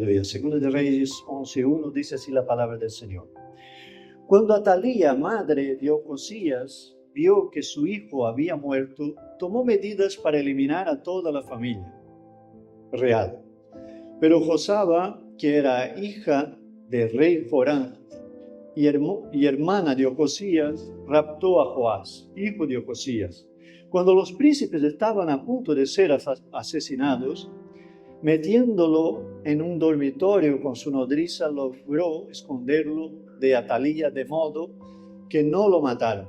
Aleluya. Segunda de Reyes 11:1 dice así la palabra del Señor. Cuando Atalía, madre de Ocosías, vio que su hijo había muerto, tomó medidas para eliminar a toda la familia real. Pero Josaba, que era hija del rey Jorán y hermana de Ocosías, raptó a Joás, hijo de Ocosías. Cuando los príncipes estaban a punto de ser asesinados, metiéndolo en un dormitorio con su nodriza, logró esconderlo de Atalía de modo que no lo mataron.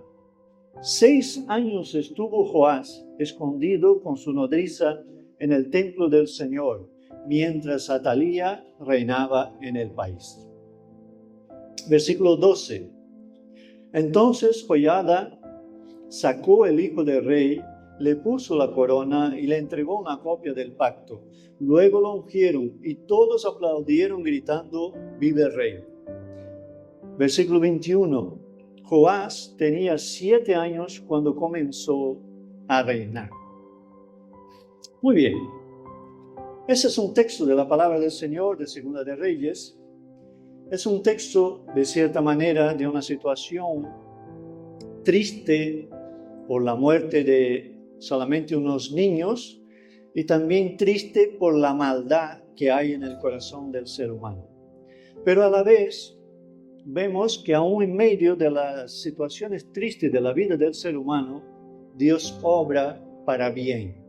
6 años estuvo Joás escondido con su nodriza en el templo del Señor, mientras Atalía reinaba en el país. Versículo 12. Entonces Joiada sacó el hijo del rey, le puso la corona y le entregó una copia del pacto. Luego lo ungieron y todos aplaudieron gritando, ¡vive el rey! Versículo 21. Joás tenía 7 años cuando comenzó a reinar. Muy bien. Ese es un texto de la palabra del Señor de Segunda de Reyes. Es un texto, de cierta manera, de una situación triste por la muerte de solamente unos niños y también triste por la maldad que hay en el corazón del ser humano. Pero a la vez vemos que aún en medio de las situaciones tristes de la vida del ser humano, Dios obra para bien.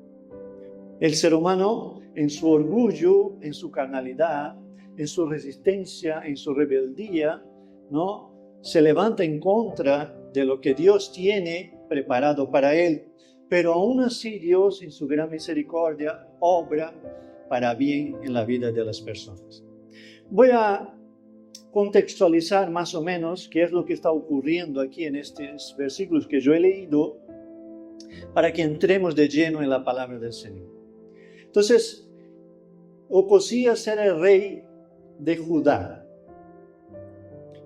El ser humano, en su orgullo, en su carnalidad, en su resistencia, en su rebeldía, ¿no?, se levanta en contra de lo que Dios tiene preparado para él. Pero aún así Dios, en su gran misericordia, obra para bien en la vida de las personas. Voy a contextualizar más o menos qué es lo que está ocurriendo aquí en estos versículos que yo he leído para que entremos de lleno en la palabra del Señor. Entonces, Ocosías era el rey de Judá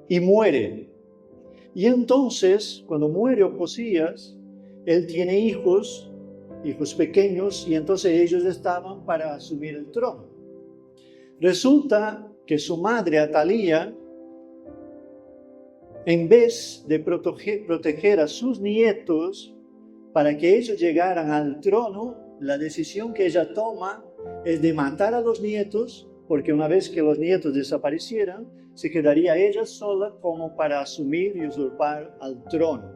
y muere. Y entonces, cuando muere Ocosías, él tiene hijos pequeños, y entonces ellos estaban para asumir el trono. Resulta que su madre, Atalía, en vez de proteger a sus nietos para que ellos llegaran al trono, la decisión que ella toma es de matar a los nietos, porque una vez que los nietos desaparecieran, se quedaría ella sola como para asumir y usurpar al trono.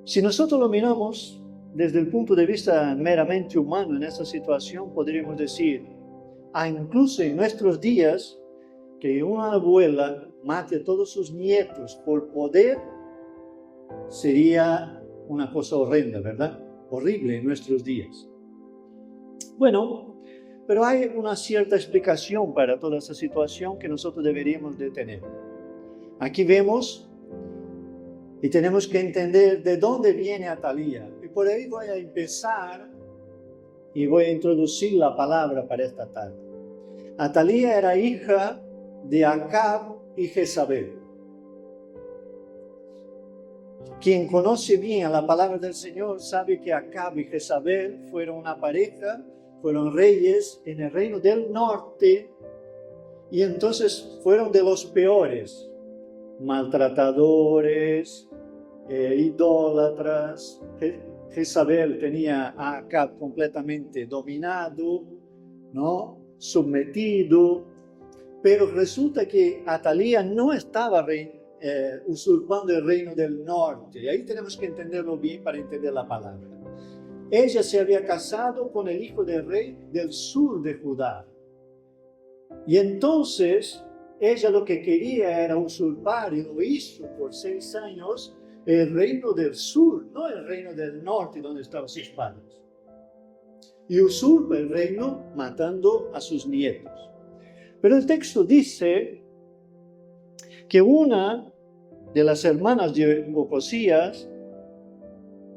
Si nosotros lo miramos desde el punto de vista meramente humano en esta situación, podríamos decir, incluso en nuestros días, que una abuela mate a todos sus nietos por poder, sería una cosa horrenda, ¿verdad? Horrible en nuestros días. Bueno, pero hay una cierta explicación para toda esa situación que nosotros deberíamos de tener. Aquí vemos y tenemos que entender de dónde viene Atalía. Y por ahí voy a empezar y voy a introducir la palabra para esta tarde. Atalía era hija de Acab y Jezabel. Quien conoce bien la palabra del Señor sabe que Acab y Jezabel fueron una pareja, fueron reyes en el reino del norte, y entonces fueron de los peores, maltratadores, idólatras. Jezabel tenía a Acab completamente dominado, ¿no?, sometido, pero resulta que Atalía no estaba usurpando el reino del norte, y ahí tenemos que entenderlo bien para entender la palabra. Ella se había casado con el hijo del rey del sur de Judá, y entonces ella lo que quería era usurpar, y lo hizo por 6 años, el reino del sur, no el reino del norte donde estaban sus padres. Y usurpa el reino matando a sus nietos. Pero el texto dice que una de las hermanas de Ocosías,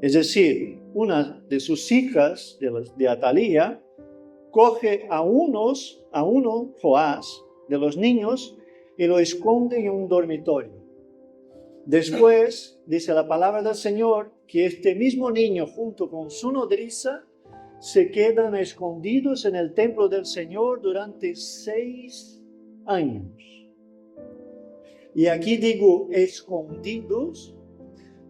es decir, una de sus hijas de Atalía, coge a uno, Joás, de los niños, y lo esconde en un dormitorio. Después, dice la palabra del Señor, que este mismo niño, junto con su nodriza, se quedan escondidos en el templo del Señor durante 6 años. Y aquí digo escondidos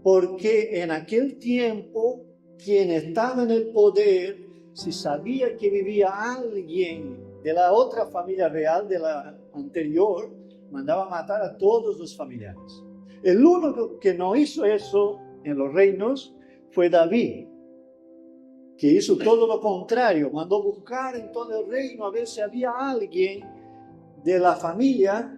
porque en aquel tiempo quien estaba en el poder, si sabía que vivía alguien de la otra familia real, de la anterior, mandaba matar a todos los familiares. El único que no hizo eso en los reinos fue David, que hizo todo lo contrario, mandó buscar en todo el reino a ver si había alguien de la familia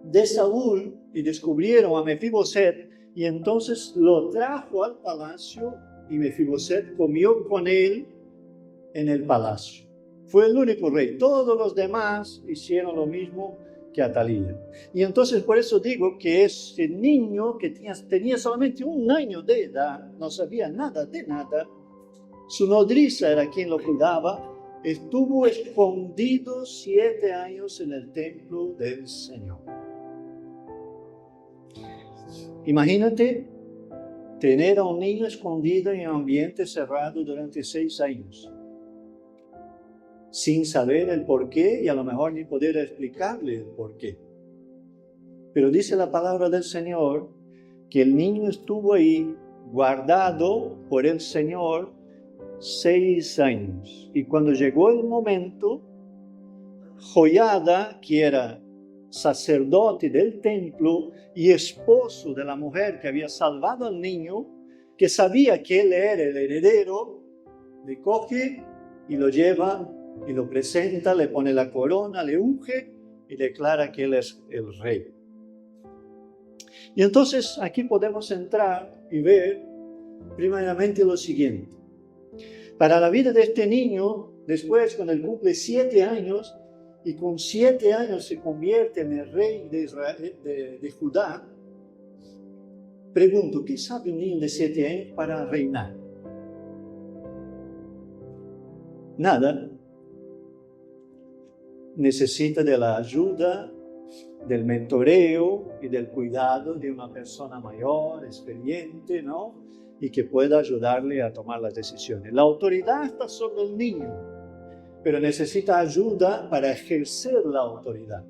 de Saúl y descubrieron a Mefiboset y entonces lo trajo al palacio y Mefiboset comió con él en el palacio. Fue el único rey. Todos los demás hicieron lo mismo que Atalía. Y entonces por eso digo que ese niño que tenía solamente 1 año de edad, no sabía nada de nada, su nodriza era quien lo cuidaba, estuvo escondido 7 años en el templo del Señor. Imagínate tener a un niño escondido en un ambiente cerrado durante 6 años, sin saber el porqué y a lo mejor ni poder explicarle el porqué. Pero dice la palabra del Señor que el niño estuvo ahí guardado por el Señor 6 años. Y cuando llegó el momento, Joiada, que era sacerdote del templo y esposo de la mujer que había salvado al niño, que sabía que él era el heredero, le coge y lo lleva y lo presenta, le pone la corona, le unge y declara que él es el rey. Y entonces aquí podemos entrar y ver primeramente lo siguiente. Para la vida de este niño, después cuando él cumple 7 años, y con 7 años se convierte en el rey de Israel, de Judá, pregunto, ¿qué sabe un niño de 7 años para reinar? Nada. Necesita de la ayuda, del mentoreo y del cuidado de una persona mayor, experiente, ¿no? Y que pueda ayudarle a tomar las decisiones. La autoridad está sobre el niño, pero necesita ayuda para ejercer la autoridad.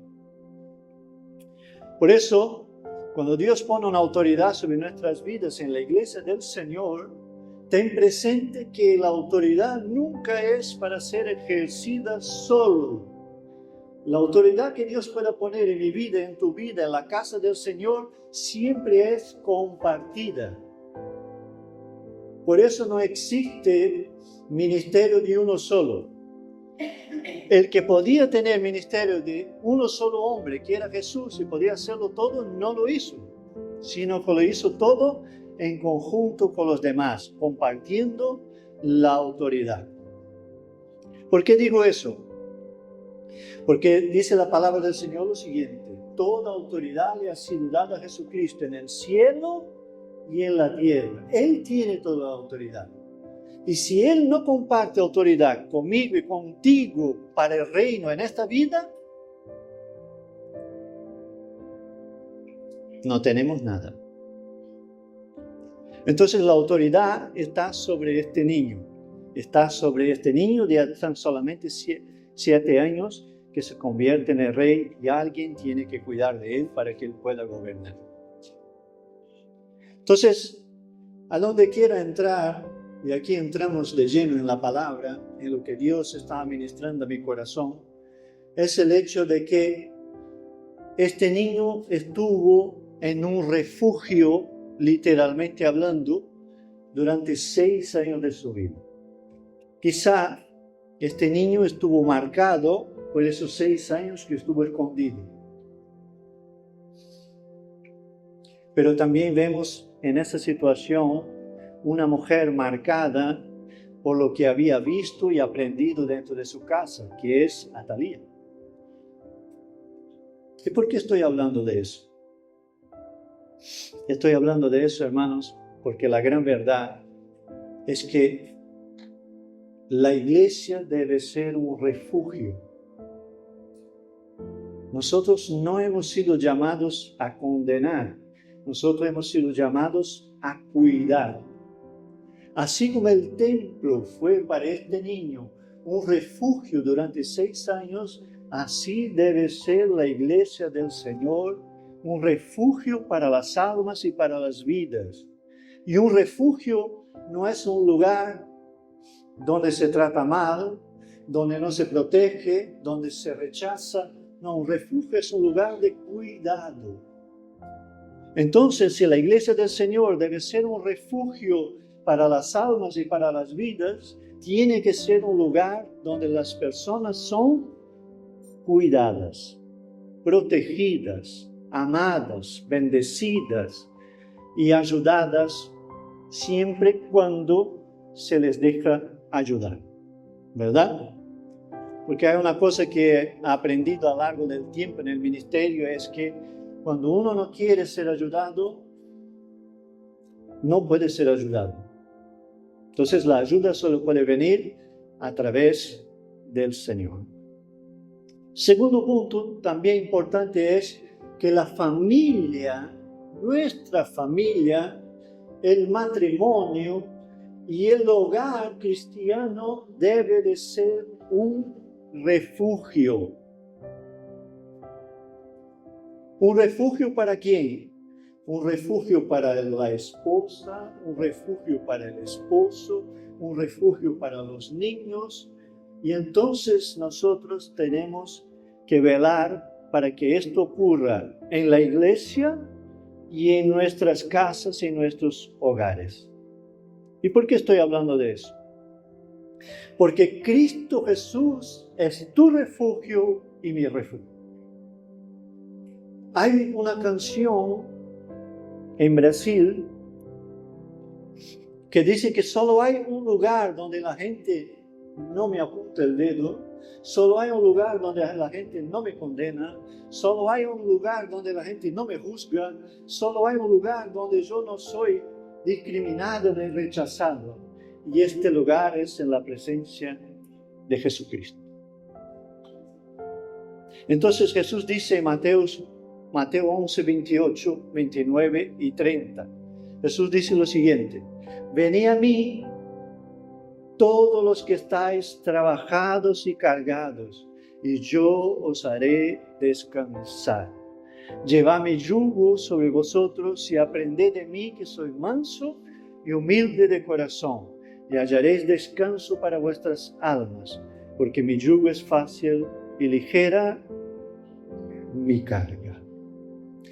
Por eso, cuando Dios pone una autoridad sobre nuestras vidas en la iglesia del Señor, ten presente que la autoridad nunca es para ser ejercida solo. La autoridad que Dios pueda poner en mi vida, en tu vida, en la casa del Señor, siempre es compartida. Por eso no existe ministerio de uno solo. El que podía tener ministerio de uno solo hombre, que era Jesús, y podía hacerlo todo, no lo hizo, sino que lo hizo todo en conjunto con los demás, compartiendo la autoridad. ¿Por qué digo eso? Porque dice la palabra del Señor lo siguiente: toda autoridad le ha sido dada a Jesucristo en el cielo y en la tierra. Él tiene toda la autoridad. Y si Él no comparte autoridad conmigo y contigo para el reino en esta vida, no tenemos nada. Entonces la autoridad está sobre este niño. Está sobre este niño de tan solamente 7 años que se convierte en el rey y alguien tiene que cuidar de él para que él pueda gobernar. Entonces, a donde quiero entrar, y aquí entramos de lleno en la palabra, en lo que Dios está ministrando a mi corazón, es el hecho de que este niño estuvo en un refugio, literalmente hablando, durante 6 años de su vida. Quizá este niño estuvo marcado por esos 6 años que estuvo escondido. Pero también vemos en esa situación una mujer marcada por lo que había visto y aprendido dentro de su casa, que es Atalía. ¿Y por qué estoy hablando de eso? Estoy hablando de eso, hermanos, porque la gran verdad es que la iglesia debe ser un refugio. Nosotros no hemos sido llamados a condenar, nosotros hemos sido llamados a cuidar. Así como el templo fue para este niño un refugio durante 6 años, así debe ser la iglesia del Señor, un refugio para las almas y para las vidas. Y un refugio no es un lugar donde se trata mal, donde no se protege, donde se rechaza. No, un refugio es un lugar de cuidado. Entonces, si la iglesia del Señor debe ser un refugio para las almas y para las vidas, tiene que ser un lugar donde las personas son cuidadas, protegidas, amadas, bendecidas y ayudadas siempre cuando se les deja ayudar, ¿verdad? Porque hay una cosa que he aprendido a lo largo del tiempo en el ministerio, es que cuando uno no quiere ser ayudado, no puede ser ayudado. Entonces la ayuda solo puede venir a través del Señor. Segundo punto, también importante, es que la familia, nuestra familia, el matrimonio y el hogar cristiano debe de ser un refugio. ¿Un refugio para quién? Un refugio para la esposa, un refugio para el esposo, un refugio para los niños. Y entonces nosotros tenemos que velar para que esto ocurra en la iglesia y en nuestras casas y en nuestros hogares. ¿Y por qué estoy hablando de eso? Porque Cristo Jesús es tu refugio y mi refugio. Hay una canción en Brasil que dice que solo hay un lugar donde la gente no me apunta el dedo, solo hay un lugar donde la gente no me condena, solo hay un lugar donde la gente no me juzga, solo hay un lugar donde yo no soy discriminado ni rechazado. Y este lugar es en la presencia de Jesucristo. Entonces Jesús dice en Mateo 11, 28, 29 y 30. Jesús dice lo siguiente: venid a mí todos los que estáis trabajados y cargados, y yo os haré descansar. Llevad mi yugo sobre vosotros y aprended de mí, que soy manso y humilde de corazón, y hallaréis descanso para vuestras almas, porque mi yugo es fácil y ligera mi carga.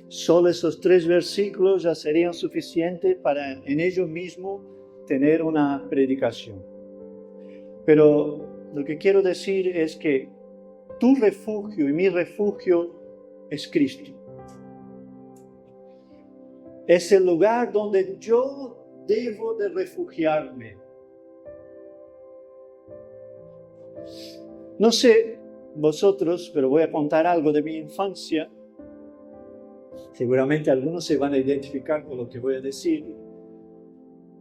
Solo esos 3 versículos ya serían suficientes para en ellos mismos tener una predicación. Pero lo que quiero decir es que tu refugio y mi refugio es Cristo. Es el lugar donde yo debo de refugiarme. No sé vosotros, pero voy a contar algo de mi infancia. Seguramente algunos se van a identificar con lo que voy a decir.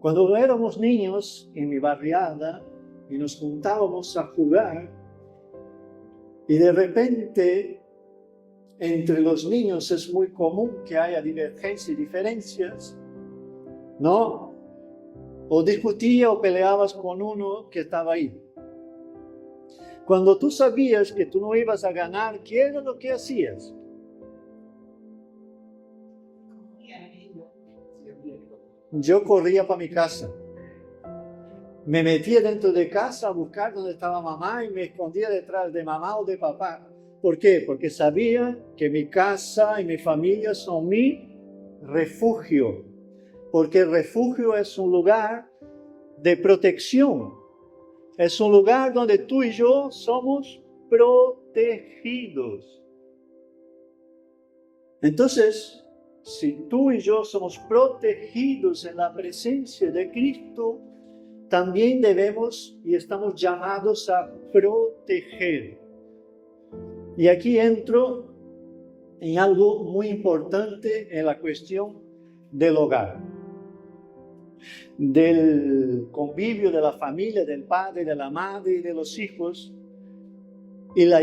Cuando éramos niños en mi barriada y nos juntábamos a jugar, y de repente entre los niños es muy común que haya divergencias y diferencias, ¿no? O discutías o peleabas con uno que estaba ahí. Cuando tú sabías que tú no ibas a ganar, ¿qué era lo que hacías? Yo corría para mi casa. Me metía dentro de casa a buscar dónde estaba mamá y me escondía detrás de mamá o de papá. ¿Por qué? Porque sabía que mi casa y mi familia son mi refugio. Porque el refugio es un lugar de protección. Es un lugar donde tú y yo somos protegidos. Entonces, si tú y yo somos protegidos en la presencia de Cristo, también debemos y estamos llamados a proteger. Y aquí entro en algo muy importante en la cuestión del hogar, del convivio de la familia, del padre, de la madre y de los hijos. Y la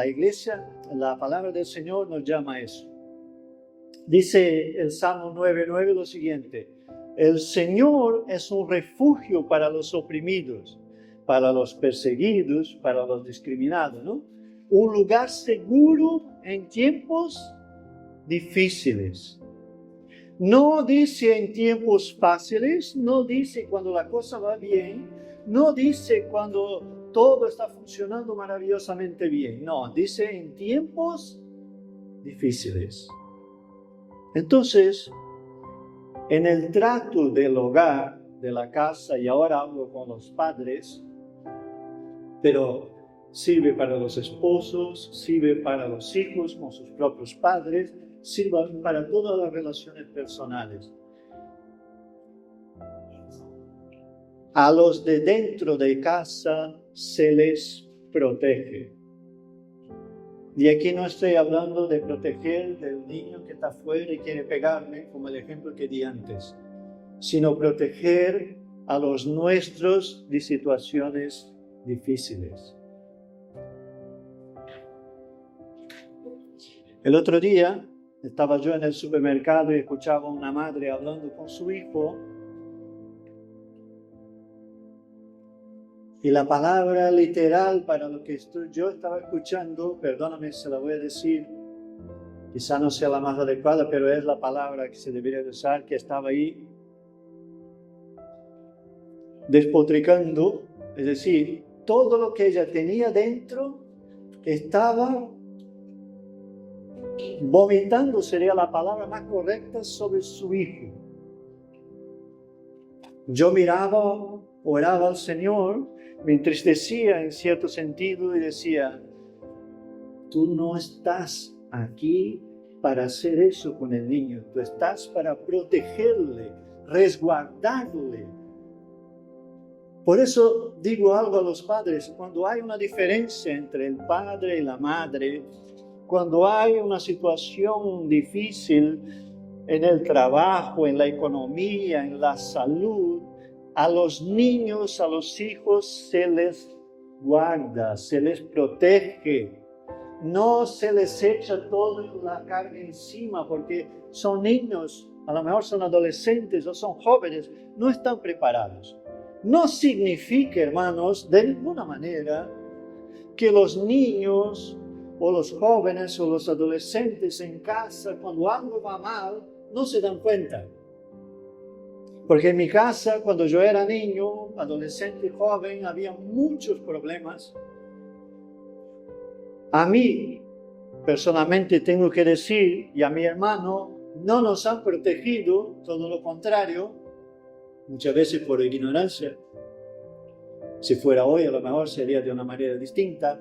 iglesia, la palabra del Señor nos llama a eso. Dice el Salmo 9:9 lo siguiente: El Señor es un refugio para los oprimidos, para los perseguidos, para los discriminados, ¿no? Un lugar seguro en tiempos difíciles. No dice en tiempos fáciles, no dice cuando la cosa va bien, no dice cuando todo está funcionando maravillosamente bien. No, dice en tiempos difíciles. Entonces, en el trato del hogar, de la casa, y ahora hablo con los padres, pero sirve para los esposos, sirve para los hijos con sus propios padres, sirve para todas las relaciones personales. A los de dentro de casa se les protege. Y aquí no estoy hablando de proteger del niño que está afuera y quiere pegarme, como el ejemplo que di antes, sino proteger a los nuestros de situaciones difíciles. El otro día estaba yo en el supermercado y escuchaba a una madre hablando con su hijo. Y la palabra literal para lo que yo estaba escuchando, perdóname, se la voy a decir, quizá no sea la más adecuada, pero es la palabra que se debería usar, que estaba ahí despotricando, es decir, todo lo que ella tenía dentro estaba vomitando, sería la palabra más correcta, sobre su hijo. Yo miraba, oraba al Señor, me entristecía en cierto sentido y decía, tú no estás aquí para hacer eso con el niño, tú estás para protegerle, resguardarle. Por eso digo algo a los padres, cuando hay una diferencia entre el padre y la madre, cuando hay una situación difícil en el trabajo, en la economía, en la salud, a los niños, a los hijos se les guarda, se les protege. No se les echa toda la carga encima porque son niños, a lo mejor son adolescentes o son jóvenes, no están preparados. No significa, hermanos, de ninguna manera que los niños o los jóvenes o los adolescentes en casa, cuando algo va mal, no se dan cuenta. Porque en mi casa, cuando yo era niño, adolescente, joven, había muchos problemas. A mí, personalmente, tengo que decir, y a mi hermano, no nos han protegido, todo lo contrario, muchas veces por ignorancia. Si fuera hoy, a lo mejor sería de una manera distinta.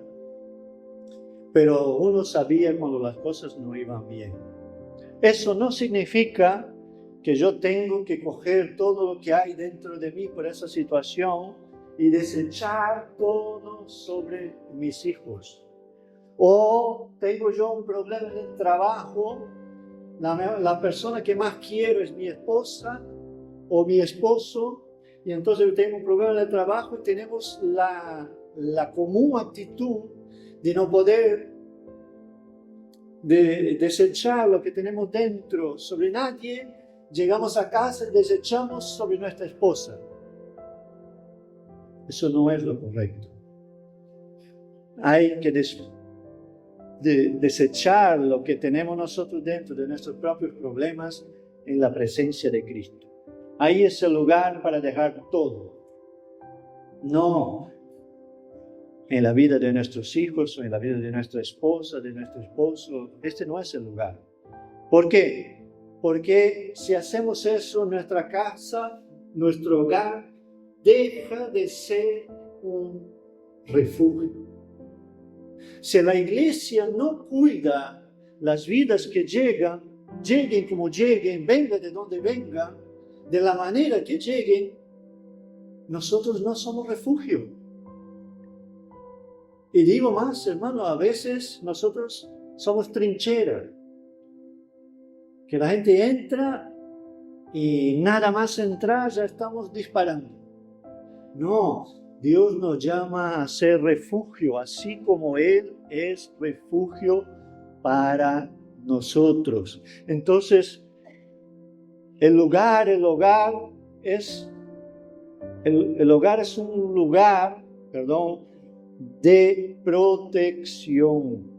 Pero uno sabía cuando las cosas no iban bien. Eso no significa que yo tengo que coger todo lo que hay dentro de mí por esa situación y desechar todo sobre mis hijos. O tengo yo un problema en el trabajo, la persona que más quiero es mi esposa o mi esposo, y entonces yo tengo un problema en el trabajo y tenemos la común actitud de no poder desechar lo que tenemos dentro sobre nadie. Llegamos a casa y desechamos sobre nuestra esposa. Eso no es lo correcto. Hay que desechar lo que tenemos nosotros dentro de nuestros propios problemas en la presencia de Cristo. Ahí es el lugar para dejar todo. No en la vida de nuestros hijos o en la vida de nuestra esposa, de nuestro esposo. Este no es el lugar. ¿Por qué? Porque si hacemos eso, nuestra casa, nuestro hogar, deja de ser un refugio. Si la iglesia no cuida las vidas que lleguen como lleguen, venga de donde venga, de la manera que lleguen, nosotros no somos refugio. Y digo más, hermano, a veces nosotros somos trinchera. Que la gente entra y nada más entrar ya estamos disparando. No, Dios nos llama a ser refugio, así como Él es refugio para nosotros. Entonces, el hogar el hogar es un lugar, de protección,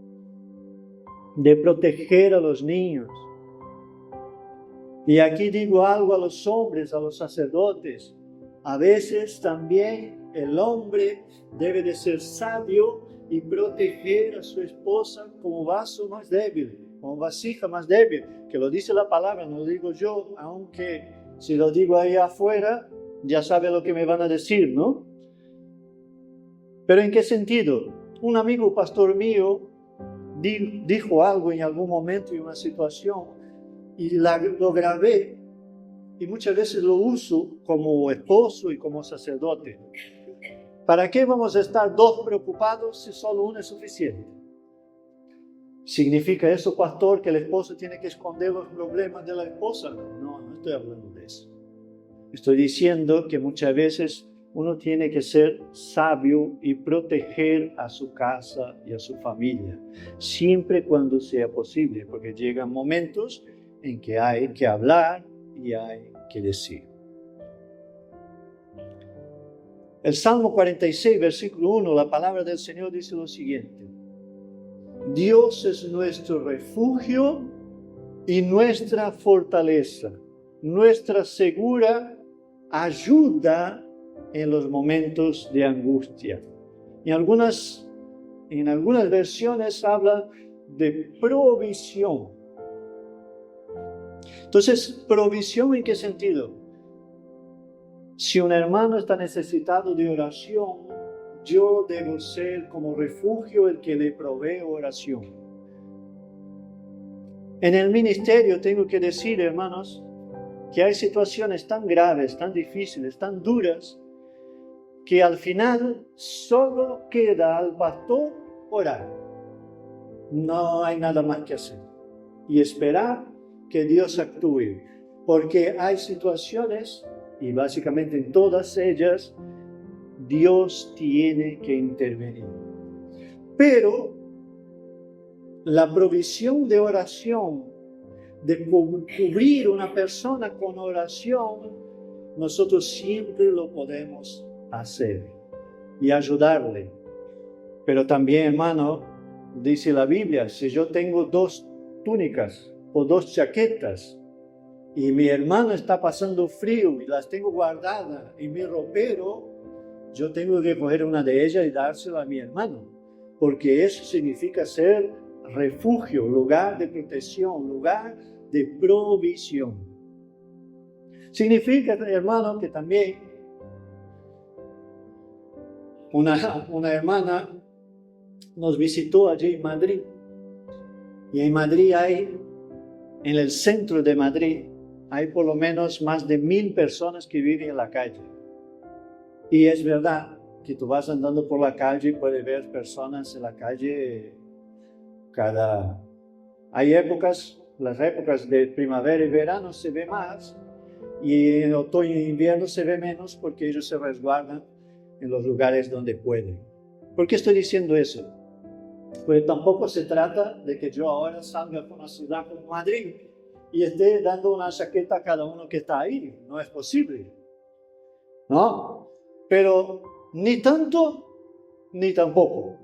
de proteger a los niños. Y aquí digo algo a los hombres, a los sacerdotes. A veces también el hombre debe de ser sabio y proteger a su esposa como vaso más débil, como vasija más débil, que lo dice la palabra, no lo digo yo, aunque si lo digo ahí afuera, ya sabe lo que me van a decir, ¿no? Pero ¿en qué sentido? Un amigo pastor mío dijo algo en algún momento, en una situación, y lo grabé, y muchas veces lo uso como esposo y como sacerdote. ¿Para qué vamos a estar dos preocupados si solo uno es suficiente? ¿Significa eso, pastor, que el esposo tiene que esconder los problemas de la esposa? No, no estoy hablando de eso. Estoy diciendo que muchas veces uno tiene que ser sabio y proteger a su casa y a su familia, siempre cuando sea posible, porque llegan momentos en que hay que hablar y hay que decir. El Salmo 46, versículo 1, la palabra del Señor dice lo siguiente: Dios es nuestro refugio y nuestra fortaleza, nuestra segura ayuda en los momentos de angustia. En algunas versiones habla de provisión. Entonces, ¿provisión en qué sentido? Si un hermano está necesitado de oración, yo debo ser como refugio el que le provee oración. En el ministerio tengo que decir, hermanos, que hay situaciones tan graves, tan difíciles, tan duras, que al final solo queda al pastor orar. No hay nada más que hacer. Y esperar que Dios actúe. Porque hay situaciones, y básicamente en todas ellas, Dios tiene que intervenir. Pero la provisión de oración, de cubrir una persona con oración, nosotros siempre lo podemos hacer y ayudarle. Pero también, hermano, dice la Biblia, si yo tengo 2 túnicas o 2 chaquetas y mi hermano está pasando frío y las tengo guardadas en mi ropero, yo tengo que coger una de ellas y dársela a mi hermano, porque eso significa ser refugio, lugar de protección, lugar de provisión. Significa, hermano, que también una hermana nos visitó allí en Madrid, y en Madrid en el centro de Madrid, hay por lo menos más de 1,000 personas que viven en la calle. Y es verdad que tú vas andando por la calle y puedes ver personas en la calle Hay épocas, las épocas de primavera y verano se ve más, y en otoño e invierno se ve menos porque ellos se resguardan en los lugares donde pueden. ¿Por qué estoy diciendo eso? Pues tampoco se trata de que yo ahora salga por una ciudad como Madrid y esté dando una chaqueta a cada uno que está ahí. No es posible, ¿no? Pero ni tanto ni tampoco.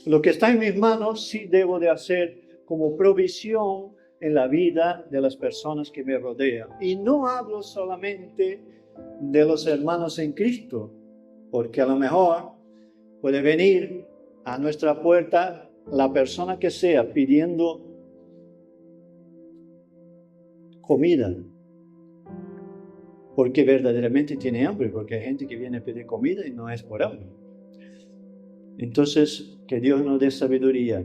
Lo que está en mis manos sí debo de hacer como provisión en la vida de las personas que me rodean. Y no hablo solamente de los hermanos en Cristo, porque a lo mejor puede venir a nuestra puerta la persona que sea pidiendo comida, porque verdaderamente tiene hambre, porque hay gente que viene a pedir comida y no es por hambre. Entonces, que Dios nos dé sabiduría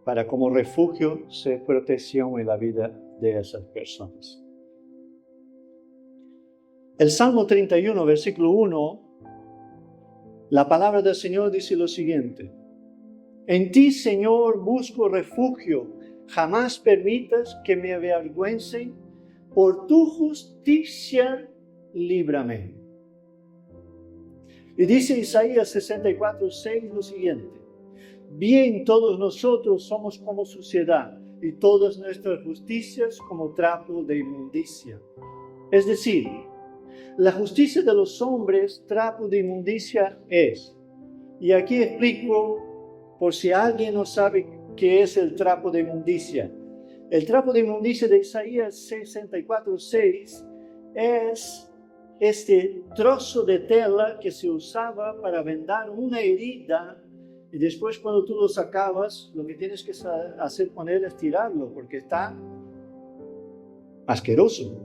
para como refugio ser protección en la vida de esas personas. El Salmo 31, versículo 1, la palabra del Señor dice lo siguiente: En ti, Señor, busco refugio, jamás permitas que me avergüencen, por tu justicia líbrame. Y dice Isaías 64:6 lo siguiente: Bien, todos nosotros somos como suciedad, y todas nuestras justicias como trapo de inmundicia. Es decir, La justicia de los hombres, trapo de inmundicia es. Y aquí explico, por si alguien no sabe qué es el trapo de inmundicia. El trapo de inmundicia de Isaías 64:6 es este trozo de tela que se usaba para vendar una herida, y después cuando tú lo sacabas, lo que tienes que hacer con él es tirarlo, porque está asqueroso.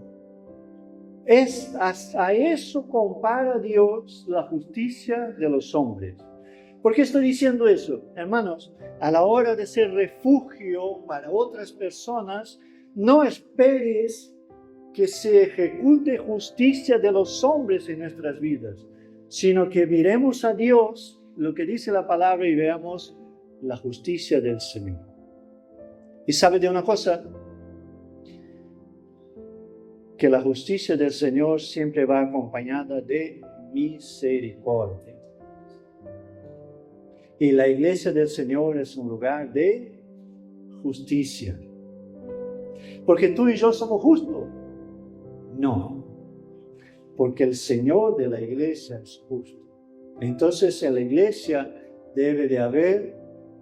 A eso compara Dios la justicia de los hombres. ¿Por qué estoy diciendo eso? Hermanos, a la hora de ser refugio para otras personas, no esperes que se ejecute justicia de los hombres en nuestras vidas, sino que miremos a Dios, lo que dice la palabra, y veamos la justicia del Señor. ¿Y sabe de una cosa? Que la justicia del Señor siempre va acompañada de misericordia. Y la iglesia del Señor es un lugar de justicia. ¿Porque tú y yo somos justos? No. Porque el Señor de la iglesia es justo. Entonces en la iglesia debe de haber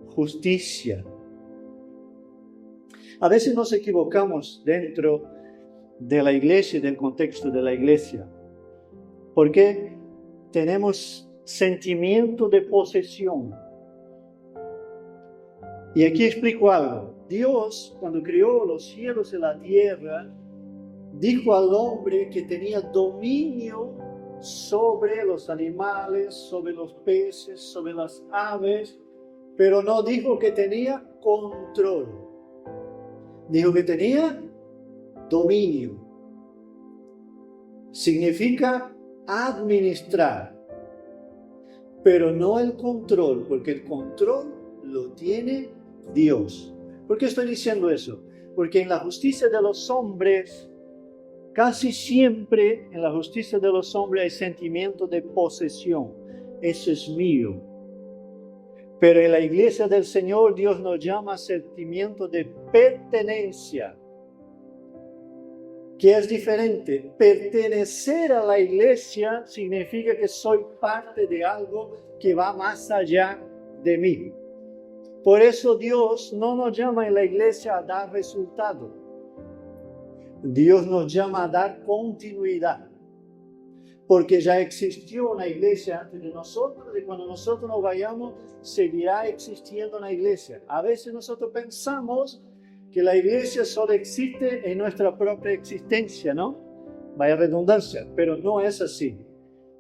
justicia. A veces nos equivocamos dentro de la iglesia y del contexto de la iglesia. Porque tenemos sentimiento de posesión. Y aquí explico algo. Dios, cuando creó los cielos y la tierra, dijo al hombre que tenía dominio sobre los animales, sobre los peces, sobre las aves, pero no dijo que tenía control. Dijo que tenía dominio. Significa administrar, pero no el control, porque el control lo tiene Dios. ¿Por qué estoy diciendo eso? Porque en la justicia de los hombres, casi siempre en la justicia de los hombres hay sentimiento de posesión. Eso es mío. Pero en la iglesia del Señor, Dios nos llama a sentimiento de pertenencia, que es diferente. Pertenecer a la iglesia significa que soy parte de algo que va más allá de mí. Por eso Dios no nos llama en la iglesia a dar resultado. Dios nos llama a dar continuidad. Porque ya existió una iglesia antes de nosotros, y cuando nosotros nos vayamos, seguirá existiendo una iglesia. A veces nosotros pensamos que la iglesia solo existe en nuestra propia existencia, ¿no? Vaya redundancia, pero no es así.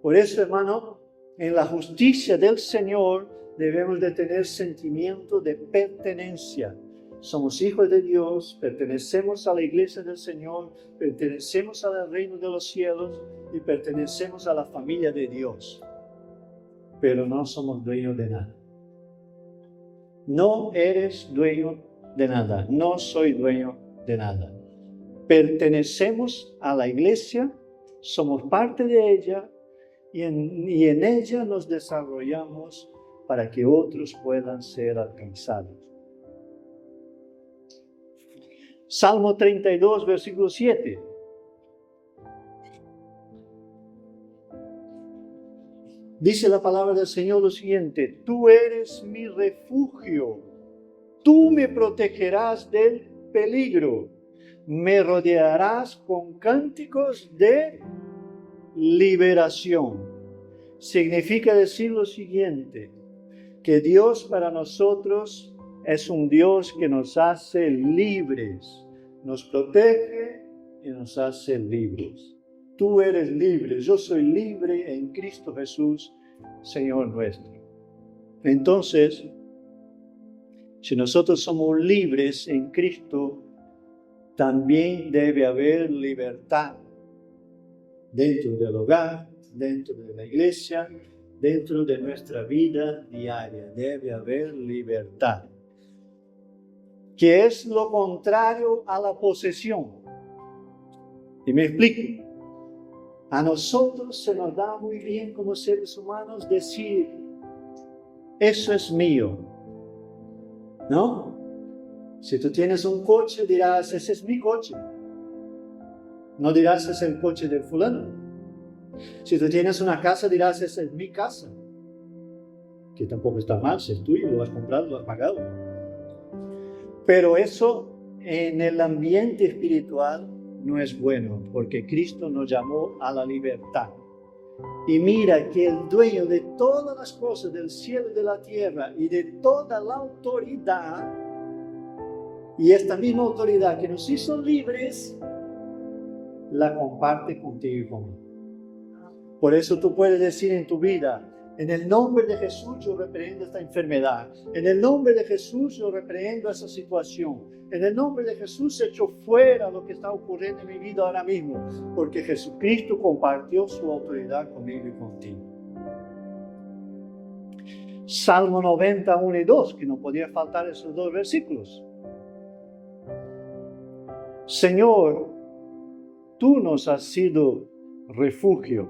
Por eso, hermano, en la justicia del Señor debemos de tener sentimiento de pertenencia. Somos hijos de Dios, pertenecemos a la iglesia del Señor, pertenecemos al reino de los cielos y pertenecemos a la familia de Dios. Pero no somos dueños de nada. No eres dueño de nada, no soy dueño de nada. Pertenecemos a la iglesia, somos parte de ella y en ella nos desarrollamos para que otros puedan ser alcanzados. Salmo 32, versículo 7. Dice la palabra del Señor lo siguiente: tú eres mi refugio, tú me protegerás del peligro, me rodearás con cánticos de liberación. Significa decir lo siguiente, que Dios para nosotros es un Dios que nos hace libres, nos protege y nos hace libres. Tú eres libre, yo soy libre en Cristo Jesús, Señor nuestro. Entonces, si nosotros somos libres en Cristo, también debe haber libertad dentro del hogar, dentro de la iglesia, dentro de nuestra vida diaria. Debe haber libertad, que es lo contrario a la posesión. Y me explico. A nosotros se nos da muy bien como seres humanos decir, eso es mío, ¿no? Si tú tienes un coche, dirás, ese es mi coche. No dirás, es el coche de fulano. Si tú tienes una casa, dirás, esa es mi casa. Que tampoco está mal, si es tuyo, lo has comprado, lo has pagado. Pero eso en el ambiente espiritual no es bueno, porque Cristo nos llamó a la libertad. Y mira que el dueño de todas las cosas del cielo y de la tierra y de toda la autoridad, y esta misma autoridad que nos hizo libres, la comparte contigo y conmigo. Por eso tú puedes decir en tu vida, en el nombre de Jesús yo reprendo esta enfermedad, en el nombre de Jesús yo reprendo esa situación, en el nombre de Jesús echo fuera lo que está ocurriendo en mi vida ahora mismo, porque Jesucristo compartió su autoridad conmigo y contigo. Salmo 90, 1 y 2, que no podía faltar esos dos versículos. Señor, tú nos has sido refugio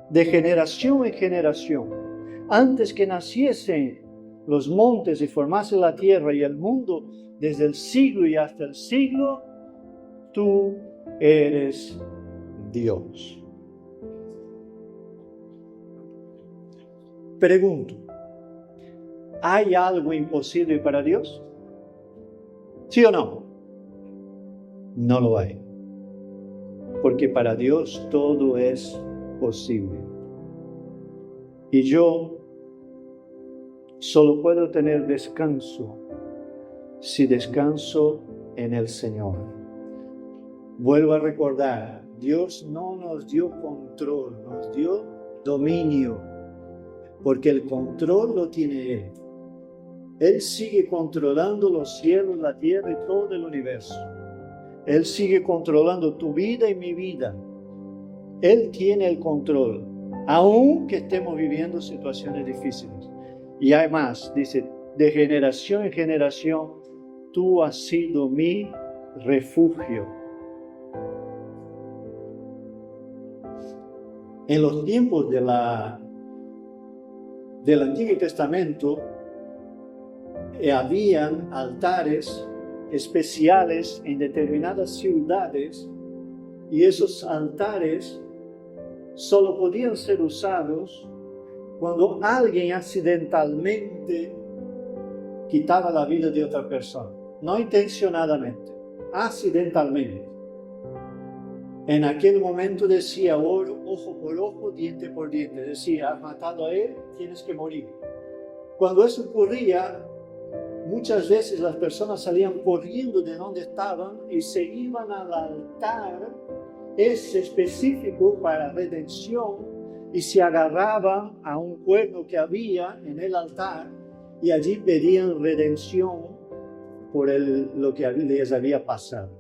de generación en generación. Antes que naciesen los montes y formase la tierra y el mundo, desde el siglo y hasta el siglo, tú eres Dios. Pregunto, ¿hay algo imposible para Dios? ¿Sí o no? No lo hay. Porque para Dios todo es posible. Y yo solo puedo tener descanso si descanso en el Señor. Vuelvo a recordar, Dios no nos dio control, nos dio dominio, porque el control lo tiene Él. Él sigue controlando los cielos, la tierra y todo el universo. Él sigue controlando tu vida y mi vida. Él tiene el control, aunque estemos viviendo situaciones difíciles. Y hay más, dice, de generación en generación, tú has sido mi refugio. En los tiempos del Antiguo Testamento, habían altares especiales en determinadas ciudades, y esos altares solo podían ser usados cuando alguien accidentalmente quitaba la vida de otra persona, no intencionadamente, accidentalmente. En aquel momento decía ojo por ojo, diente por diente, decía, has matado a él, tienes que morir. Cuando eso ocurría, muchas veces las personas salían corriendo de donde estaban y se iban al altar específico para redención, y se agarraban a un cuerno que había en el altar y allí pedían redención por lo que les había pasado.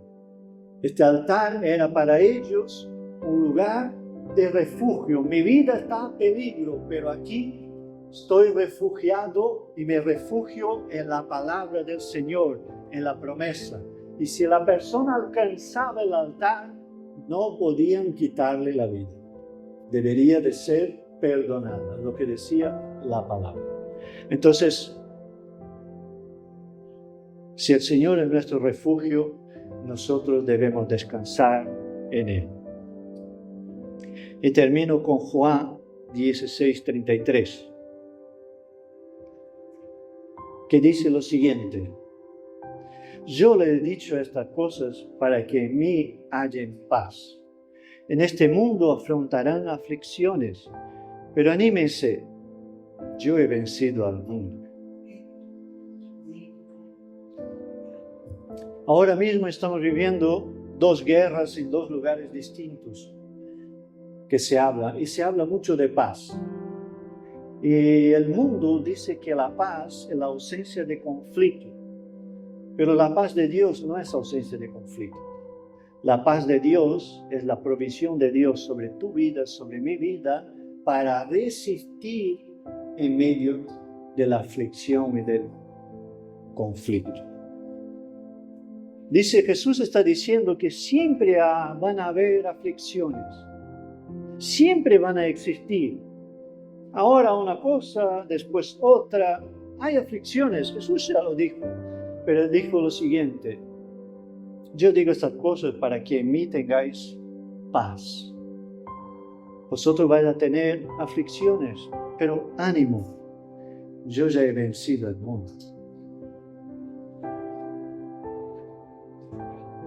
Este altar era para ellos un lugar de refugio. Mi vida está en peligro, pero aquí estoy refugiado y me refugio en la palabra del Señor, en la promesa. Y si la persona alcanzaba el altar, no podían quitarle la vida. Debería de ser perdonada, lo que decía la palabra. Entonces, si el Señor es nuestro refugio, nosotros debemos descansar en Él. Y termino con Juan 16:33, que dice lo siguiente: yo le he dicho estas cosas para que en mí hallen paz. En este mundo afrontarán aflicciones, pero anímense, yo he vencido al mundo. Ahora mismo estamos viviendo dos guerras en dos lugares distintos que se habla, y se habla mucho de paz. Y el mundo dice que la paz es la ausencia de conflicto, pero la paz de Dios no es ausencia de conflicto. La paz de Dios es la provisión de Dios sobre tu vida, sobre mi vida, para resistir en medio de la aflicción y del conflicto. Dice, Jesús está diciendo que siempre van a haber aflicciones, siempre van a existir. Ahora una cosa, después otra, hay aflicciones, Jesús ya lo dijo, pero dijo lo siguiente: yo digo estas cosas para que en mí tengáis paz. Vosotros vais a tener aflicciones, pero ánimo, yo ya he vencido el mundo.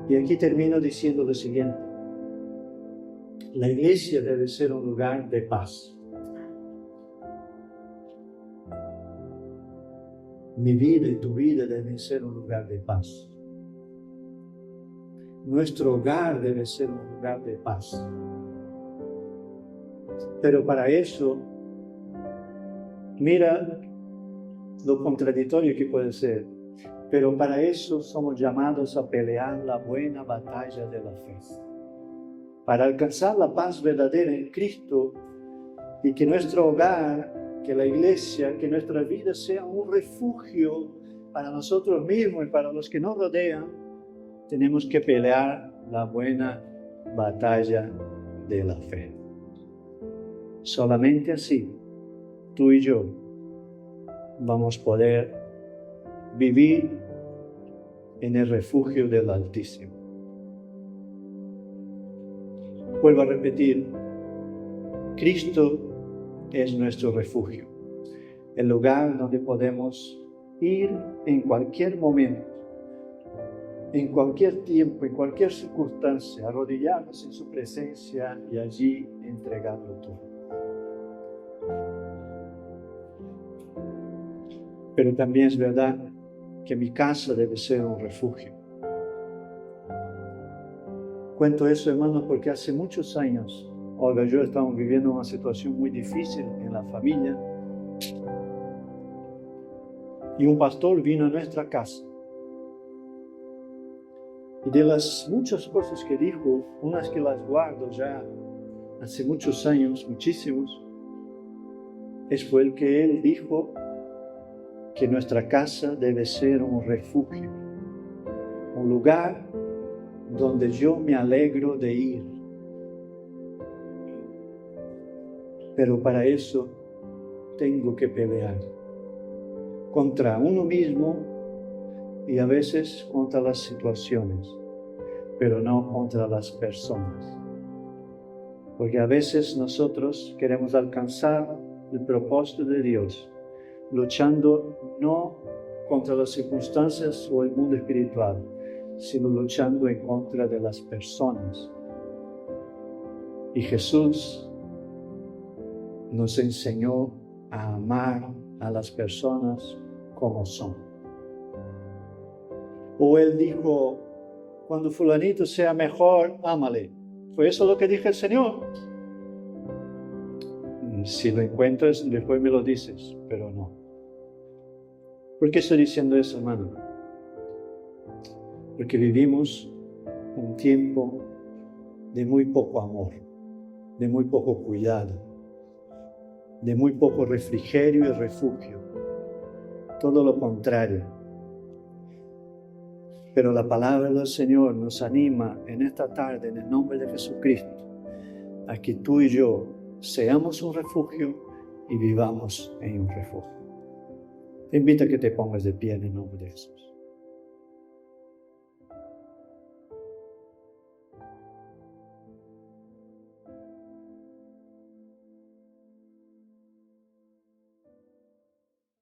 Y aquí termino diciendo lo siguiente. La iglesia debe ser un lugar de paz. Mi vida y tu vida deben ser un lugar de paz. Nuestro hogar debe ser un lugar de paz. Pero para eso, mira lo contradictorio que puede ser. Pero para eso somos llamados a pelear la buena batalla de la fe. Para alcanzar la paz verdadera en Cristo y que nuestro hogar, que la iglesia, que nuestra vida sea un refugio para nosotros mismos y para los que nos rodean, tenemos que pelear la buena batalla de la fe. Solamente así, tú y yo vamos a poder vivir en el refugio del Altísimo. Vuelvo a repetir, Cristo es nuestro refugio, el lugar donde podemos ir en cualquier momento, en cualquier tiempo, en cualquier circunstancia, arrodillarnos en su presencia y allí entregarlo todo. Pero también es verdad que mi casa debe ser un refugio. Cuento eso, hermanos, porque hace muchos años, Olga y yo estamos viviendo una situación muy difícil en la familia. Y un pastor vino a nuestra casa. Y de las muchas cosas que dijo, unas que las guardo ya hace muchos años, muchísimos, fue el que él dijo que nuestra casa debe ser un refugio, un lugar donde yo me alegro de ir. Pero para eso tengo que pelear contra uno mismo y a veces contra las situaciones, pero no contra las personas. Porque a veces nosotros queremos alcanzar el propósito de Dios, luchando no contra las circunstancias o el mundo espiritual, sino luchando en contra de las personas. Y Jesús nos enseñó a amar a las personas como son. O Él dijo, cuando fulanito sea mejor, ámale. ¿Fue eso lo que dijo el Señor? Si lo encuentras, después me lo dices, pero no. ¿Por qué estoy diciendo eso, hermano? Porque vivimos un tiempo de muy poco amor, de muy poco cuidado, de muy poco refrigerio y refugio. Todo lo contrario. Pero la palabra del Señor nos anima en esta tarde, en el nombre de Jesucristo, a que tú y yo seamos un refugio y vivamos en un refugio. Te invito a que te pongas de pie en el nombre de Jesús.